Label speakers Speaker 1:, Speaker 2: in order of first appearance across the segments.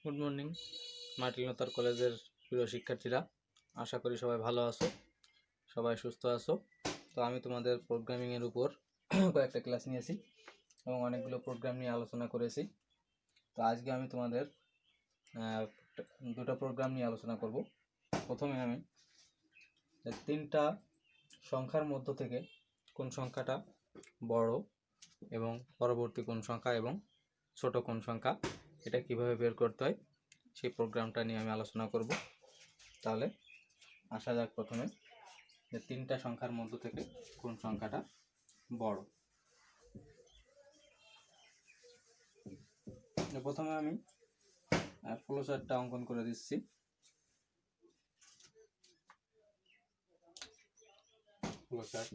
Speaker 1: Good morning Martin কলেজের প্রিয় শিক্ষার্থীরা, আশা করি সবাই ভালো আছো, সবাই সুস্থ আছো। তো আমি তোমাদের প্রোগ্রামিংয়ের উপর কয়েকটা ক্লাস নিয়েছি এবং অনেকগুলো প্রোগ্রাম নিয়ে আলোচনা করেছি। তো আজকে আমি তোমাদের দুটো প্রোগ্রাম নিয়ে আলোচনা করব। প্রথমে আমি তিনটা সংখ্যার মধ্য থেকে কোন সংখ্যাটা বড় এবং পরবর্তী কোন সংখ্যা এবং ছোট কোন সংখ্যা এটা কিভাবে বের করতে হয় সেই প্রোগ্রামটা নিয়ে আমি আলোচনা করব। তাহলে আসা যাক প্রথমে যে তিনটা সংখ্যার মধ্য থেকে কোন সংখ্যাটা বড়। প্রথমে আমি ফ্লোচার্টটা অঙ্কন করে দিচ্ছি। ফ্লোচার্ট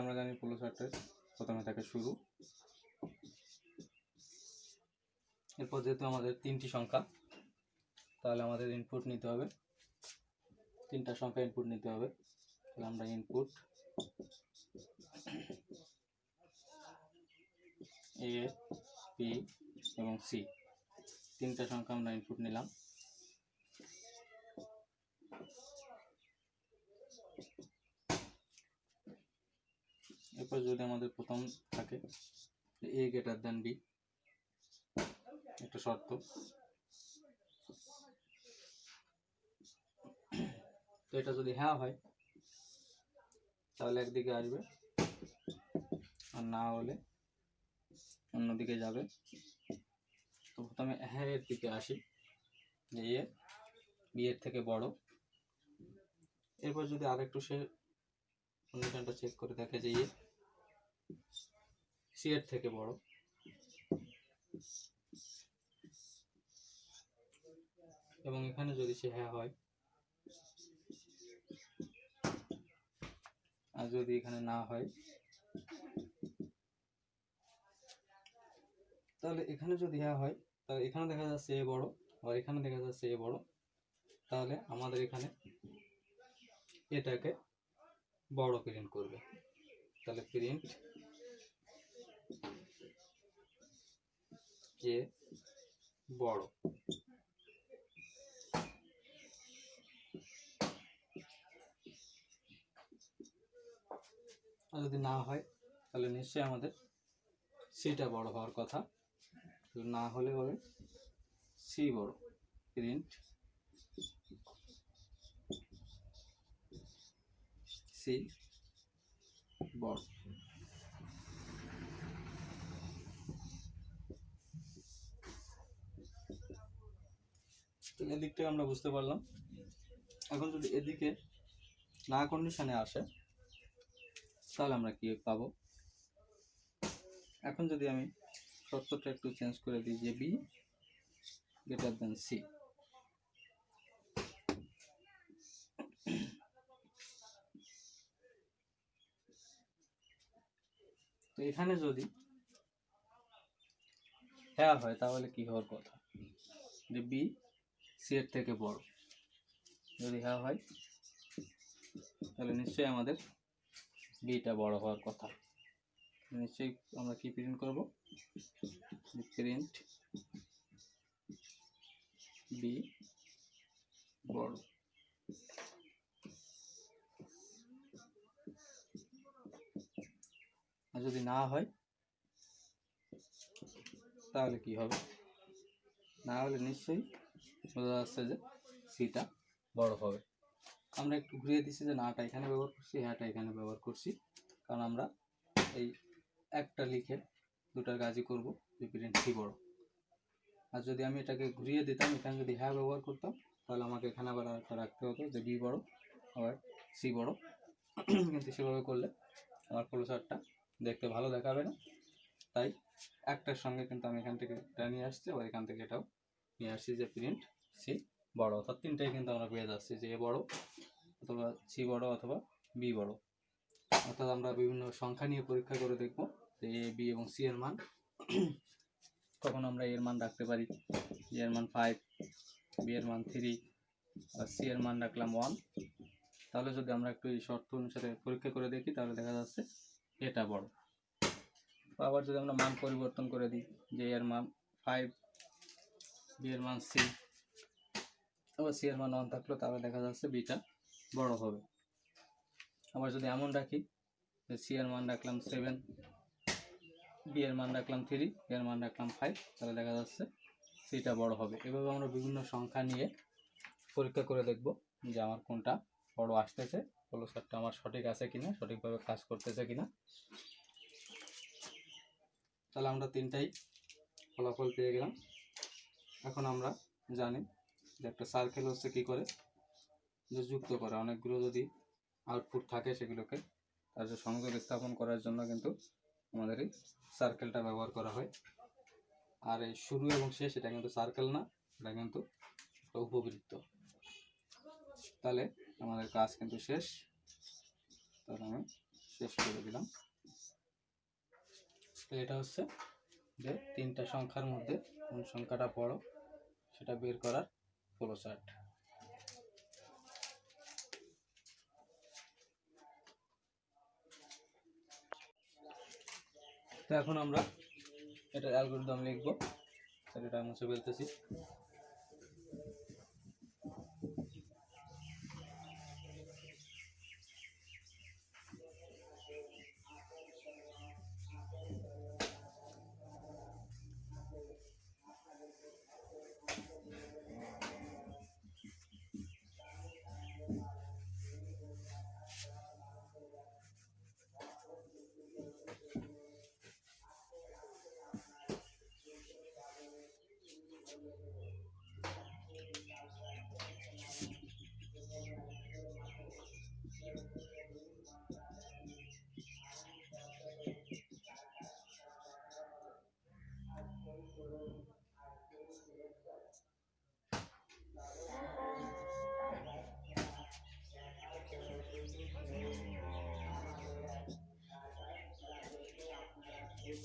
Speaker 1: আমরা জানি ফ্লোচার্টের প্রথমে থাকে শুরু, এরপর যেহেতু আমাদের তিনটি সংখ্যা তাহলে আমাদের ইনপুট নিতে হবে, তিনটা সংখ্যা ইনপুট নিতে হবে। তাহলে আমরা ইনপুট এ, বি এবং সি তিনটা সংখ্যা আমরা ইনপুট নিলাম। এরপর যদি আমাদের প্রথম থাকে এ গ্রেটার দ্যান বি, একটা শর্ত, তো এটা যদি হ্যাঁ হয় তাহলে একদিকে আসবে আর না হলে অন্যদিকে যাবে। তো প্রথমে হ্যাঁ এর দিকে আসি যে এ বি এর থেকে বড়। এরপর যদি আরেকটু সে কন্ডিশনটা চেক করে দেখে যে এ সি এর থেকে বড়, এবং এখানে যদি সে হ্যাঁ হয় আর যদি এখানে না হয় তাহলে এখানে যদি হ্যাঁ হয় তাহলে এখানে দেখা যাচ্ছে এ বড় আর এখানে দেখা যাচ্ছে এ বড়, তাহলে আমাদের এখানে এটাকে বড় প্রিন্ট করবে। তাহলে প্রিন্ট এ বড়। আর যদি না হয় তাহলে নিশ্চয়ই আমাদের সিটা বড় হওয়ার কথা, না হলে হবে সি বড়। প্রিন্ট সি বড়। তো এদিকটা আমরা বুঝতে পারলাম। এখন যদি এদিকে না কন্ডিশনে আসে তাহলে আমরা কি পাবো? এখন যদি আমি শর্তটা একটু চেঞ্জ করে দিই যে বি গ্রেটার দেন সি, তো এখানে যদি হ্যাঁ হয় তাহলে কি হওয়ার কথা যে বি সি এর থেকে বড়। যদি হ্যাঁ হয় তাহলে নিশ্চয়ই আমাদের বিটা বড় হওয়ার কথা। নিশ্চয়ই আমরা কি প্রিন্ট করব? প্রিন্ট বি বড়। আর যদি না হয় তাহলে কি হবে? না হলে নিশ্চয়ই বোঝা যাচ্ছে যে সিটা বড় হবে। আমরা একটু ঘুরিয়ে দিচ্ছি যে নাটা এখানে ব্যবহার করছি, হ্যাঁটা এখানে ব্যবহার করছি, কারণ আমরা এই একটা লিখে দুটার কাজই করব যে প্রিন্ট সি বড়। আর যদি আমি এটাকে ঘুরিয়ে দিতাম, এখানে যদি হ্যাঁ ব্যবহার করতাম তাহলে আমাকে এখানে আবার আরেকটা রাখতে হতো যে বি বড় আবার সি বড়। কিন্তু সেভাবে করলে আমার ফ্লোচার্টটা দেখতে ভালো দেখাবে না, তাই একটার সঙ্গে কিন্তু আমি এখান থেকে এটা নিয়ে আসছি আবার এখান থেকে এটাও নিয়ে আসছি যে প্রিন্ট সি বড়। অর্থাৎ তিনটাই কিন্তু আমরা পেয়ে যাচ্ছি যে এ বড় অথবা সি বড় অথবা বি বড়। অর্থাৎ আমরা বিভিন্ন সংখ্যা নিয়ে পরীক্ষা করে দেখব যে এ বি এবং সি এর মান। তখন আমরা এর মান রাখতে পারি এর মান 5, বি এর মান 3 আর সি এর মান রাখলাম 1, তাহলে যদি আমরা একটু এই শর্ত অনুসারে পরীক্ষা করে দেখি তাহলে দেখা যাচ্ছে এটা বড়। আবার যদি আমরা মান পরিবর্তন করে দিই যে এর মান 5, বি এর মান সি, আবার সি এর মান 1 থাকলো, তাহলে দেখা যাচ্ছে বিটা বড় হবে। আবার যদি এমন রাখি যে সি এর মান রাখলাম 7, বি এর মান রাখলাম 3, এর মান রাখলাম 5, তাহলে দেখা যাচ্ছে সিটা বড় হবে। এভাবে আমরা বিভিন্ন সংখ্যা নিয়ে পরীক্ষা করে দেখব যে আমার কোনটা বড় আসতেছে, ফলসারটা আমার সঠিক আছে কিনা, সঠিকভাবে কাজ করতেছে কিনা। তাহলে আমরা তিনটাই ফলাফল পেয়ে গেলাম। এখন আমরা জানি যে একটা সার্কেল হচ্ছে কী করে যে যুক্ত করে, অনেকগুলো যদি আউটপুট থাকে সেগুলোকে তার যে সংযোগ স্থাপন করার জন্য কিন্তু আমাদের এই সার্কেলটা ব্যবহার করা হয়। আর এই শুরু এবং শেষ এটা কিন্তু সার্কেল না, এটা কিন্তু একটা উপবৃত্ত। তাহলে আমাদের কাজ কিন্তু শেষ, তাহলে আমি শেষ করে দিলাম। তো এটা হচ্ছে যে তিনটা সংখ্যার মধ্যে কোন সংখ্যাটা বড় সেটা বের করার ফ্লোচার্ট। তো এখন আমরা এটার অ্যালগরিদম লিখব, এটা মুছে ফেলতেছি।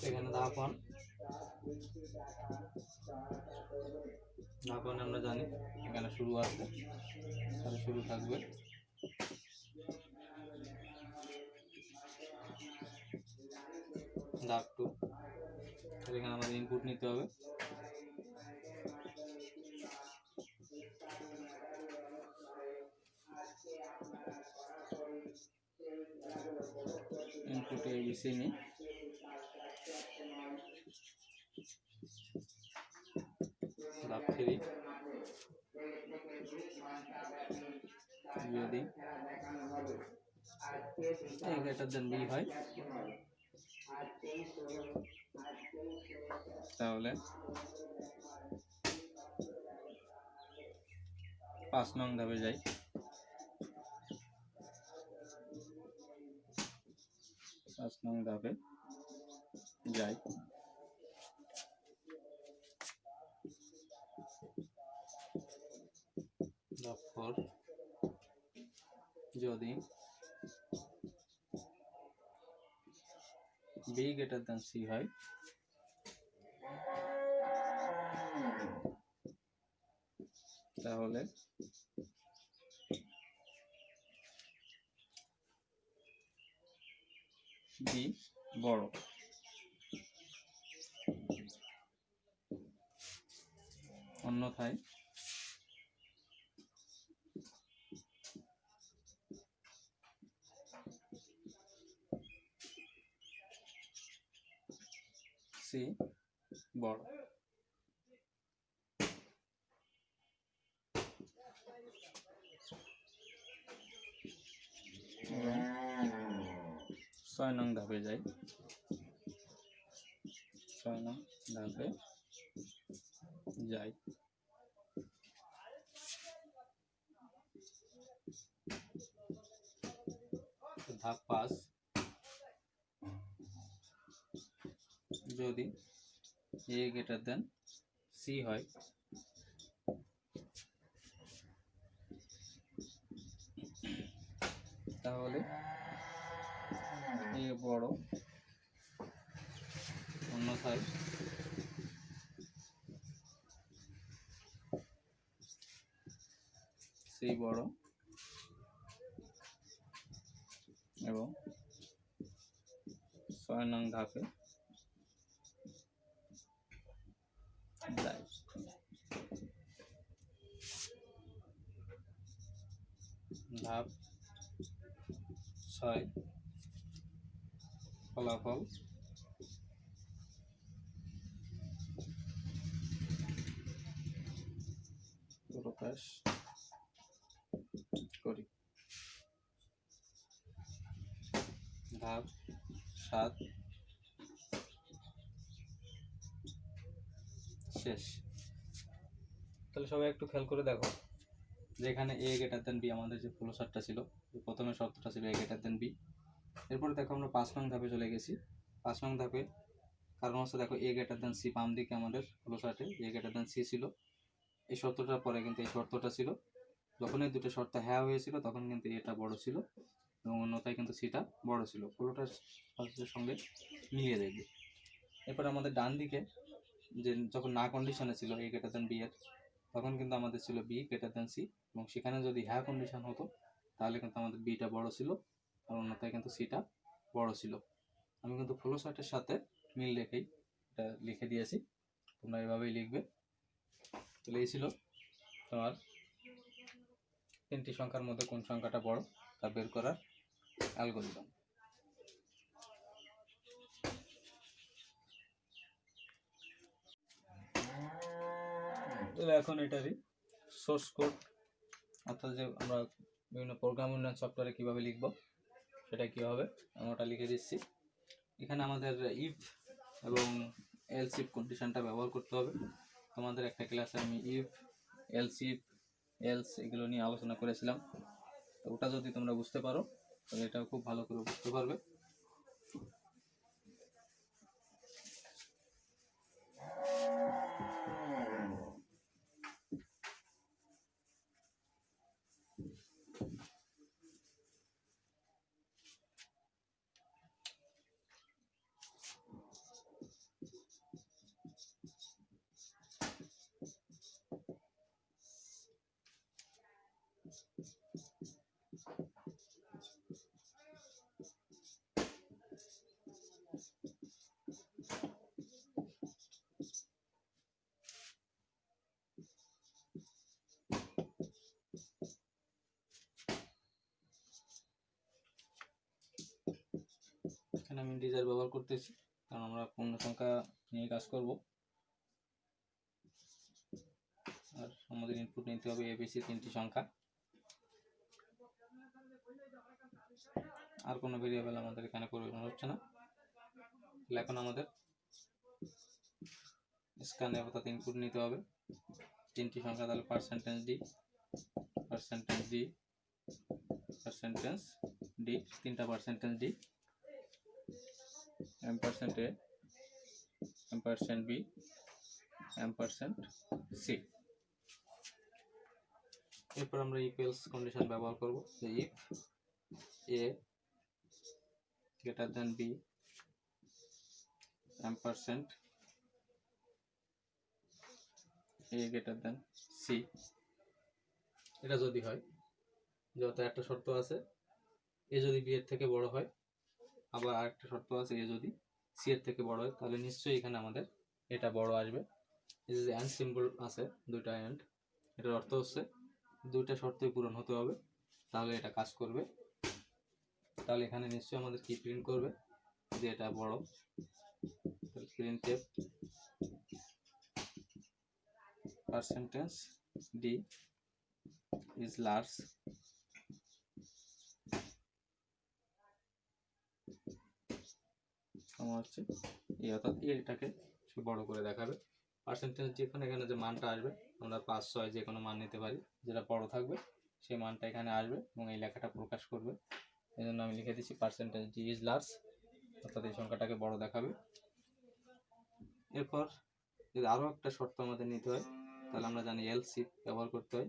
Speaker 1: এখানে ধাপ 1, ধাপ 1 আমরা জানি এখানে শুরু আছে, তাহলে শুরু থাকবে। ধাপ 2, এখানে আমাদের ইনপুট নিতে হবে। ইনপুটে এবিসি নিই, ধাপ 3 যদি a গ্রেটার দেন বি হয় তাহলে 5 নং ধাপে যাই। 5 নং ধাপে যাই, ধাপ 4 যদি বি গ্রেটার দেন সি হয় তাহলে বি বড়। অন্যথায় সি বড়। এবং 6 নং ধাপে যাই, 6 নং ধাপে যাই, ধাপ 5 যদি এ গ্রেটার দেন সি হয় তাহলে এ বড়, অন্যথায় সি বড়। এবং 6 নং ধাপে যায়। ধাপ 6 ফলাফল প্রকাশ করি। ধাপ 7 শেষ। তাহলে সবাই একটু খেয়াল করে দেখো যে এখানে a গ্রেটার দেন b আমাদের যে ফ্লো চার্টটা ছিল, যে প্রথমে শর্তটা ছিল a গ্রেটার দেন b। এরপরে দেখো আমরা 5 নং ধাপে চলে গেছি। 5 নং ধাপে কারণ হচ্ছে দেখো a গ্রেটার দেন c বাম দিকে আমাদের ফ্লো চার্টে a গ্রেটার দেন c ছিল। এই শর্তটার পরে কিন্তু এই শর্তটা ছিল, যখন এই দুটো শর্ত হ্যাঁ হয়েছিল তখন কিন্তু এটা বড় ছিল এবং অন্যথায় কিন্তু সিটা বড় ছিল। ফ্লোটার সঙ্গে মিলিয়ে দেখবে। এরপর আমাদের ডান দিকে যে যখন না কন্ডিশনে ছিল a গ্রেটার দেন b এর, তখন কিন্তু আমাদের ছিল b গ্রেটার দেন c, এবং সেখানে যদি হ্যাঁ কন্ডিশন হতো তাহলে কিন্তু আমাদের বিটা বড় ছিল আর অন্যথায় কিন্তু সিটা বড় ছিল। আমি কিন্তু ফ্লো চার্টের সাথে মিল রেখেই এটা লিখে দিয়েছি, তোমরা এভাবেই লিখবে। তাহলে এই ছিল তোমার 3টি সংখ্যার মধ্যে কোন সংখ্যাটা বড় তা বের করার অ্যালগরিদম। এখন এটারই সোর্স কোড, অর্থাৎ যে আমরা বিভিন্ন প্রোগ্রাম উন্নয়ন সফটওয়্যারে কীভাবে লিখব সেটা কী হবে আমি ওটা লিখে দিচ্ছি। এখানে আমাদের ইফ এবং এলস ইফ কন্ডিশনটা ব্যবহার করতে হবে। তোমাদের একটা ক্লাসে আমি ইফ এলস এগুলো নিয়ে আলোচনা করেছিলাম, তো ওটা যদি তোমরা বুঝতে পারো তাহলে এটাও খুব ভালো করে বুঝতে পারবে। এখানে আমি ইন্টিজার ব্যবহার করতেছি কারণ আমরা পূর্ণ সংখ্যা নিয়ে কাজ করব, আর আমাদের ইনপুট নিতে হবে এবিসি 3টি সংখ্যা, আর কোনো ভেরিয়েবল আমাদের এখানে প্রয়োজন হচ্ছে না। তাহলে এখন আমাদের স্ক্যানে অর্থাৎ ইনপুট নিতে হবে 3টি সংখ্যা, তাহলে পার্সেন্টেজ ডি 3টা পার্সেন্টেজ ডি, এম% এ, এম% বি, এম% সি। এরপর আমরা ইফ এলস কন্ডিশন ব্যবহার করব, যে if a greater than b, এম% এ গ্রেটার দেন সি। এটা যদি হয়, যত একটা শর্ত আছে এ যদি বি এর থেকে বড় হয়, আবার আরেকটা শর্ত আছে এ যদি সি এর থেকে বড় হয়, তাহলে নিশ্চয়ই এখানে আমাদের এটা বড় আসবে। এই যে অ্যান্ড সিম্বল আছে, দুইটা অ্যান্ড, এটার অর্থ হচ্ছে দুইটা শর্তই পূরণ হতে হবে তাহলে এটা কাজ করবে। তাহলে এখানে নিশ্চয়ই আমাদের কি প্রিন্ট করবে, যে এটা বড়। Printf percentage D is large, হচ্ছে এই, অর্থাৎ এটাকে সে বড় করে দেখাবে। পার্সেন্টেজ যেখানে এখানে যে মানটা আসবে আমরা 5, 6 যে কোনো মান নিতে পারি, যেটা বড় থাকবে সেই মানটা এখানে আসবে এবং এই লেখাটা প্রকাশ করবে। এই জন্য আমি লিখে দিচ্ছি পার্সেন্টেজ ডি ইজ লার্জ, অর্থাৎ এই সংখ্যাটাকে বড় দেখাবে। এরপর যদি আরও একটা শর্ত আমাদের নিতে হয় তাহলে আমরা জানি এলস ইফ ব্যবহার করতে হয়।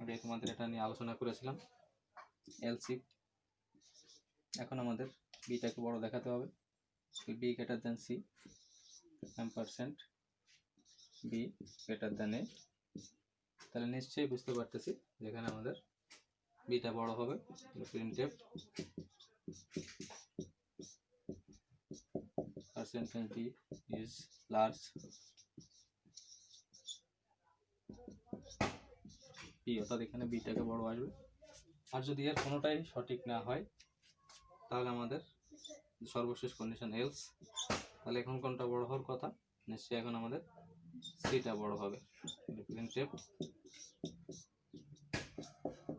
Speaker 1: আগে তোমাদের এটা নিয়ে আলোচনা করেছিলাম, এলস ইফ। এখন আমাদের বিটাকে বড় দেখাতে হবে, বি গ্রেটার দেন সি, এম% বি গ্রেটার দেন এ। তাহলে নিশ্চয়ই বুঝতে পারতেছি যেখানে আমাদের বিটা বড় হবে, printf percentage B is large B, অর্থাৎ এখানে বিটাকে বড় আসবে। আর যদি এর কোনোটাই সঠিক না হয় তাহলে আমাদের সর্বশেষ কন্ডিশন এলস, তাহলে এখন কোনটা বড় হওয়ার কথা? নিশ্চয়ই এখন আমাদের সিটা বড় হবে। Printf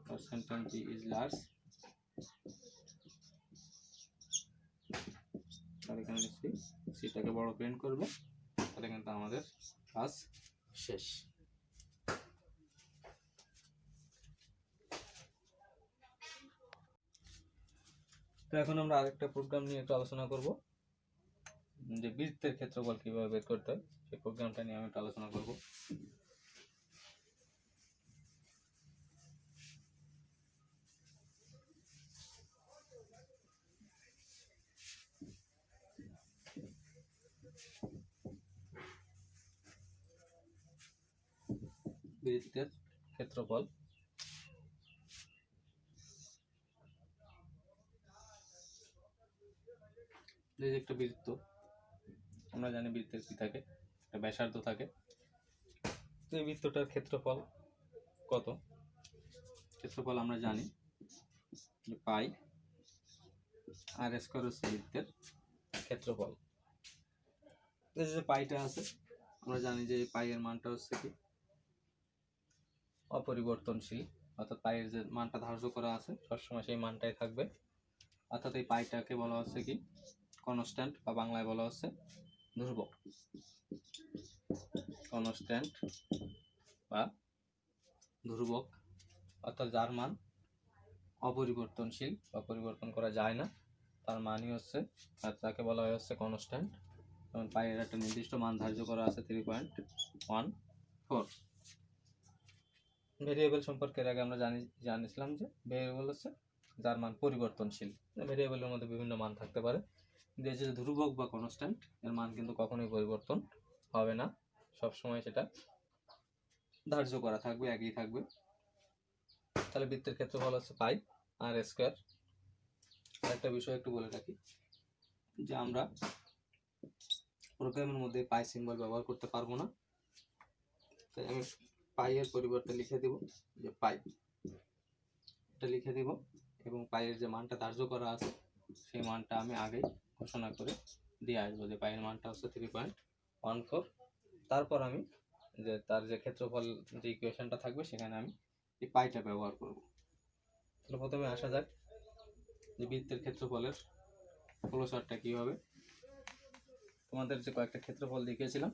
Speaker 1: percentage B is large, তাহলে এখানে নিশ্চয়ই সিটাকে বড় প্রিন্ট করবে, তাহলে কিন্তু আমাদের কাজ শেষ। তো এখন আমরা আরেকটা প্রোগ্রাম নিয়ে একটু আলোচনা করব, যে বৃত্তের ক্ষেত্রফল কিভাবে বের করতে হয় সেই প্রোগ্রামটা নিয়ে আমি একটু আলোচনা করব। বৃত্তের ক্ষেত্রফল যে একটা বৃত্ত, আমরা জানি বৃত্তের কি থাকে, একটা ব্যাসার্ধ থাকে। তো এই বৃত্তটার ক্ষেত্রফল কত? ক্ষেত্রফল আমরা জানি যে পাই আর স্কয়ার হচ্ছে বৃত্তের ক্ষেত্রফল। এই যে পাইটা আছে, আমরা জানি যে পাই এর মানটা হচ্ছে কি অপরিবর্তনশীল, অর্থাৎ পাইয়ের যে মানটা ধার্য করা আছে সবসময় সেই মানটাই থাকবে। অর্থাৎ এই পাইটাকে বলা হচ্ছে কি কনস্ট্যান্ট, বা বাংলায় বলা হচ্ছে ধ্রুবক। কনস্ট্যান্ট বা ধ্রুবক, অর্থাৎ যার মান অপরিবর্তনশীল বা পরিবর্তন করা যায় না, তার মানই হচ্ছে, আর তাকে বলা হয় হচ্ছে কনস্ট্যান্ট। যেমন পাইয়ের একটা নির্দিষ্ট মান ধার্য করা আছে 3.14। ভেরিয়েবল সম্পর্কে এর আগে আমরা জানিছিলাম যে ভেরিয়েবল হচ্ছে যার মান পরিবর্তনশীল। ভেরিয়েবলের মধ্যে বিভিন্ন মান থাকতে পারে, কিন্তু এই যে ধ্রুবক বা কনস্ট্যান্ট, এর মান কিন্তু কখনোই পরিবর্তন হবে না, সবসময় সেটা ধার্য করা থাকবে, একই থাকবে। তাহলে বৃত্তের ক্ষেত্রফল হচ্ছে পাই আর স্কয়ার। আরেকটা বিষয় একটু বলে রাখি, যে আমরা প্রোগ্রামের মধ্যে পাই সিম্বল ব্যবহার করতে পারবো না, তাই আমি পাই এর পরিবর্তে লিখে দিব যে পাই, এটা লিখে দিব, এবং পাইয়ের যে মানটা ধার্য করা আছে সেই মানটা আমি আগেই ঘোষণা করে দিয়ে আসবো যে পাইয়ের মানটা হচ্ছে 3.14। তারপর আমি যে তার যে ক্ষেত্রফল যে ইকুয়েশনটা থাকবে সেখানে আমি এই পাইটা ব্যবহার করব। তাহলে প্রথমে আসা যাক যে বৃত্তের ক্ষেত্রফলের ফ্লোচার্টটা কী হবে। তোমাদের যে কয়েকটা ক্ষেত্রফল দেখিয়েছিলাম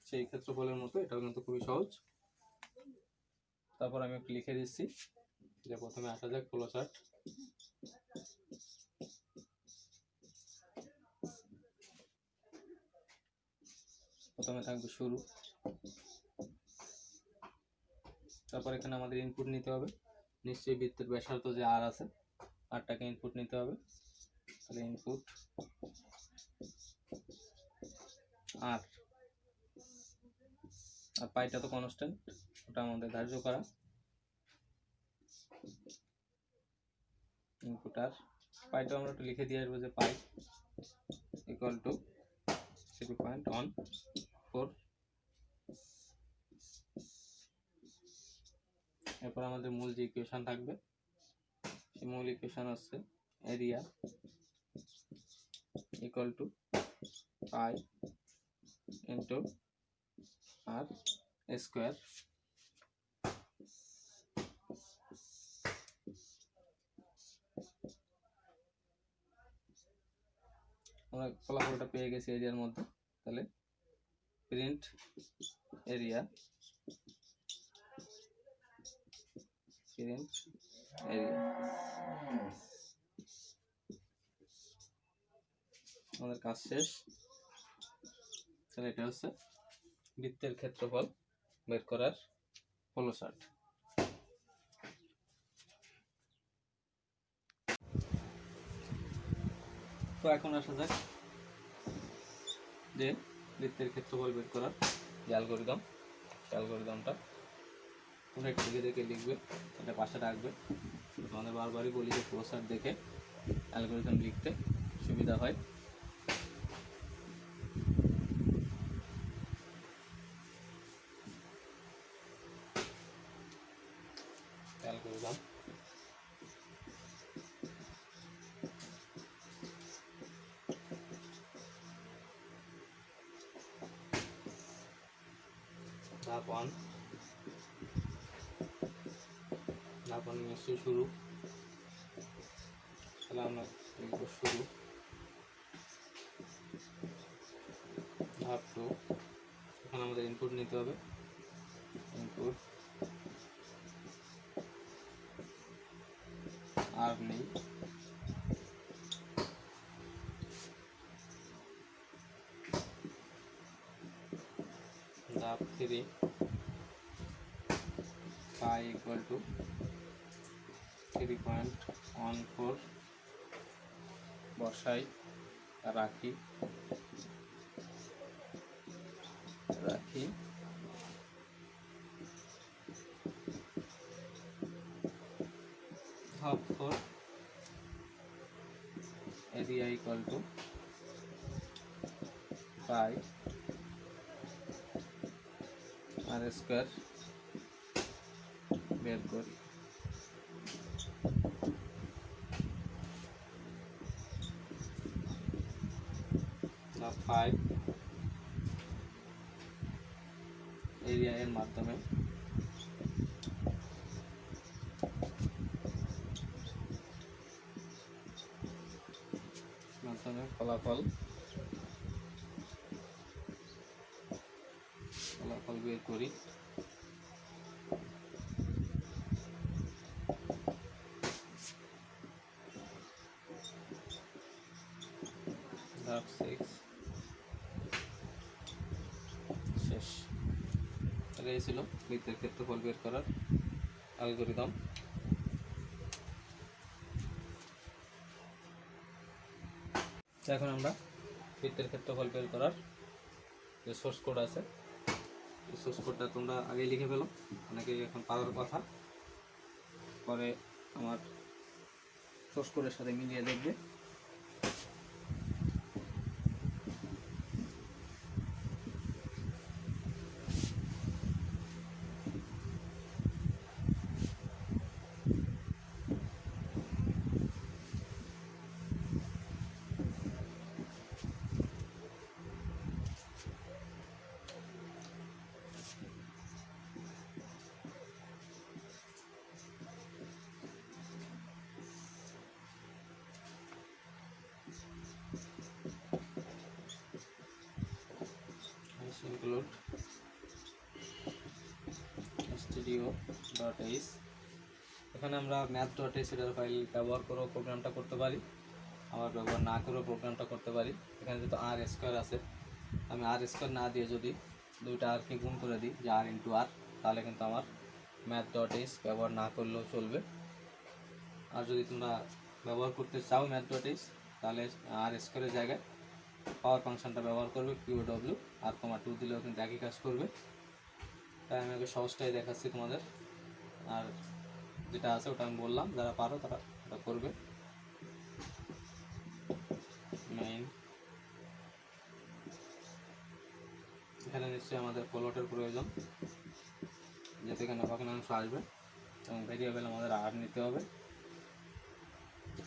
Speaker 1: সেই ক্ষেত্রফলের মতো এটাও কিন্তু খুবই সহজ। তারপর আমি একটু লিখে দিচ্ছি যে প্রথমে আসা যাক ফ্লোচার্ট। প্রথমে থাকবে শুরু, তারপর এখানে আমাদের ইনপুট নিতে হবে, নিশ্চয়ই বৃত্তের ব্যাসার্ধ যে আর আছে আরটাকে ইনপুট নিতে হবে, তাহলে ইনপুট আর, আর পাইটা তো কনস্ট্যান্ট, ওটা আমাদের ধার্য করা, ইনপুট আর পাইটা আমরা একটু লিখে দিয়ে আসবো যে পাই ইকুয়াল টু 3.14। এরপর আমাদের মূল যে ইকুয়েশন থাকবে সেই মূল ইকুয়েশন হচ্ছে area equal to pi into r square. আমরা ফলাফলটা পেয়ে গেছি এরিয়ার মধ্যে, তাহলে প্রিন্ট এরিয়া, প্রিন্ট এরিয়া, আমাদের কাজ শেষ। তাহলে এটা হচ্ছে বৃত্তের ক্ষেত্রফল বের করার ফ্লোচার্ট। তো এখন আসা যাক যে বৃত্তের ক্ষেত্রফল বের করার যে অ্যালগরিদমটা। তোমরা একটু দেখে দেখে লিখবে, এটা পাশে রাখবে। তোমাদের বারবারই বলি যে প্রসার দেখে অ্যালগরিদম লিখতে সুবিধা হয়। অ্যালগরিদম ধাপ 1, ধাপ 1 নিশ্চয়ই শুরু, তাহলে আমরা লিখব শুরু। ধাপ 2, এখানে আমাদের ইনপুট নিতে হবে, ইনপুট আর নেই। ধাপ 3, পাই ইকুয়াল টু 3.14 বসাই, রাখি। ধাপ 4, area equal to pi r square বের করি। ধাপ 5, এরিয়া এর মাধ্যমে ফলাফল বের করি। ধাপ 6 শেষ। তাহলে এই ছিল বৃত্তের ক্ষেত্রফল বের করার অ্যালগরিদম। এখন আমরা বৃত্তের ক্ষেত্রফল বের করার যে সোর্স কোড আছে, এই সোর্স কোডটা তোমরা আগেই লিখে ফেলো, অনেকেই এখন পাওয়ার কথা, পরে আমার সোর্স কোডের সাথে মিলিয়ে দেখবে। include studio.h, এখানে আমরা math.h এর ফাইল ব্যবহার করে প্রোগ্রামটা করতে পারি, আবার ব্যবহার না করেও প্রোগ্রামটা করতে পারি। এখানে যেহেতু আর স্কোয়ার আছে, আমি আর স্কোয়ার না দিয়ে যদি দুইটা আরকে গুণ করে দিই, যে আর ইন্টু আর, তাহলে কিন্তু আমার math.h ব্যবহার না করলেও চলবে। আর যদি তোমরা ব্যবহার করতে চাও math.h, তাহলে আর স্কোয়ারের জায়গায় পাওয়ার ফাংশনটা ব্যবহার করবে, POW আর কমা 2 দিলেও কিন্তু একই কাজ করবে। তাই আমি আগে সহজটাই দেখাচ্ছি তোমাদের, আর যেটা আছে ওটা আমি বললাম, যারা পারো তারা ওটা করবে। মেইন, এখানে নিশ্চয়ই আমাদের ফ্লোটের প্রয়োজন, যাতে এখানে ভগ্নাংশ আসবে, এবং ভেরিয়েবল আমাদের আর নিতে হবে।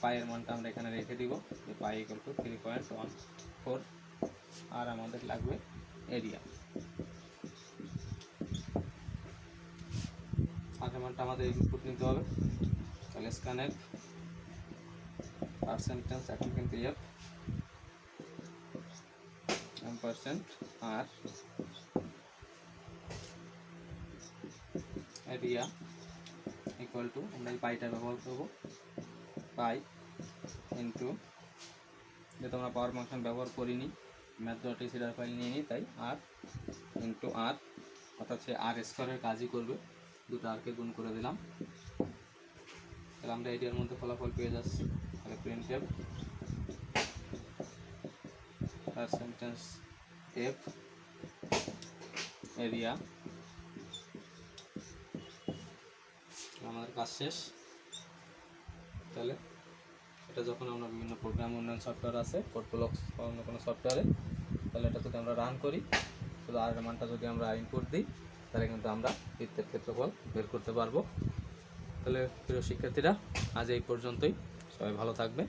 Speaker 1: পাইয়ের মানটা আমরা এখানে রেখে দিব, যে পাই ইকুয়াল টু 3.14, আর আমাদের লাগবে এরিয়া। আগের মানটা আমাদের ইনপুট নিতে হবে, তাহলে স্ক্যানের পার্সেন্টেজ, এখন কিন্তু এফ % আর এরিয়া ইকুয়াল টু, আমরা এই পাইটা ব্যবহার করবো, পাই ইন্টু, যেহেতু আমরা পাওয়ার ফাংশন ব্যবহার করিনি, math.h এর ফাইল নিয়ে নিই, তাই আর ইন্টু আর, অর্থাৎ সে আর স্কোয়ারের কাজই করবে, দুটো আরকে গুণ করে দিলাম। তাহলে আমরা এরিয়ার মধ্যে ফলাফল পেয়ে যাচ্ছি। তাহলে printf পার্সেন্টেজ এফ এরিয়া আমাদের কাজ শেষ। তাহলে এটা যখন আমরা বিভিন্ন প্রোগ্রাম উন্নয়ন সফটওয়্যার আছে কোডব্লকস বা অন্য কোনো সফটওয়্যারে, তাহলে এটা যদি আমরা রান করি, শুধু আর মানটা যদি আমরা ইনপুট দিই, তাহলে কিন্তু আমরা বৃত্তের ক্ষেত্রফল বের করতে পারবো। তাহলে প্রিয় শিক্ষার্থীরা, আজ এই পর্যন্তই। সবাই ভালো থাকবে।